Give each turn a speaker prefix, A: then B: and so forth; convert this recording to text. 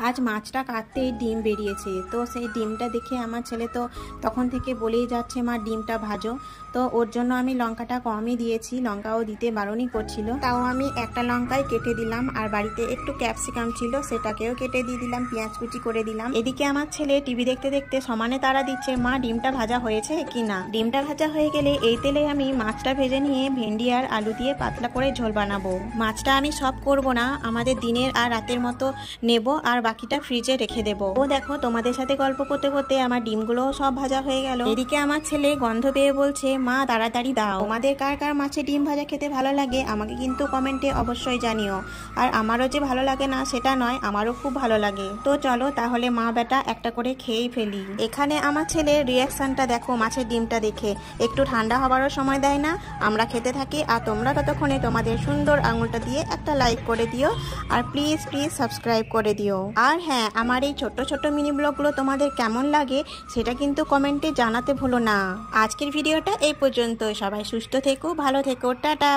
A: আজ মাছটা কাটতেই ডিম বেরিয়েছে, তো সেই ডিমটা দেখে আমার ছেলে তো তখন থেকে বলেই যাচ্ছে মা ডিমটা ভাজো। তো ওর জন্য আমি লঙ্কাটা কমই দিয়েছি, লঙ্কাও দিতে বারণই করছিল, তাও আমি একটা লঙ্কাই কেটে দিলাম। আর বাড়িতে একটু ক্যাপসিকাম ছিল, সেটাকেও কেটে দিয়ে দিলাম, পেঁয়াজ কুচি করে দিলাম। এদিকে আমার ছেলে টিভি দেখতে দেখতে সমানে তারা দিচ্ছে মা ডিমটা ভাজা হয়েছে কি না। ডিমটা ভাজা হয়ে গেলে এই তেলে আমি মাছটা ভেজে নিয়ে ভেন্ডি আর আলু দিয়ে পাতলা করে ঝোল বানাবো। মাছটা আমি সব করব না, আমাদের দিনের আর রাতের মতো নেব আর বাকিটা ফ্রিজে রেখে দেবো। ও দেখো তোমাদের সাথে গল্প করতে করতে আমার ডিমগুলো সব ভাজা হয়ে গেল। এদিকে আমার ছেলে গন্ধ পেয়ে বলছে মা তাড়াতাড়ি দাও। তোমাদের কার কার মাছের ডিম ভাজা খেতে ভালো লাগে আমাকে কিন্তু কমেন্টে অবশ্যই জানিও। আর আমারও যে ভালো লাগে না সেটা নয়, আমারও খুব ভালো লাগে। তো চলো তাহলে মা বেটা একটা করে খেয়েই ফেলি। এখানে আমার ছেলের রিয়াকশনটা দেখো মাছের ডিমটা দেখে, একটু ঠান্ডা হবারও সময় দেয় না। আমরা খেতে থাকি আর তোমরা ততক্ষণে তোমাদের সুন্দর আঙুলটা দিয়ে একটা লাইক করে দিও আর প্লিজ প্লিজ সাবস্ক্রাইব করে দিও। আর হ্যাঁ, আমার এই ছোট্ট ছোট্ট মিনি ব্লগগুলো তোমাদের কেমন লাগে সেটা কিন্তু কমেন্টে জানাতে ভুলো না। আজকের ভিডিওটা এই পর্যন্ত, সবাই সুস্থ থেকো, ভালো থেকো, টাটা।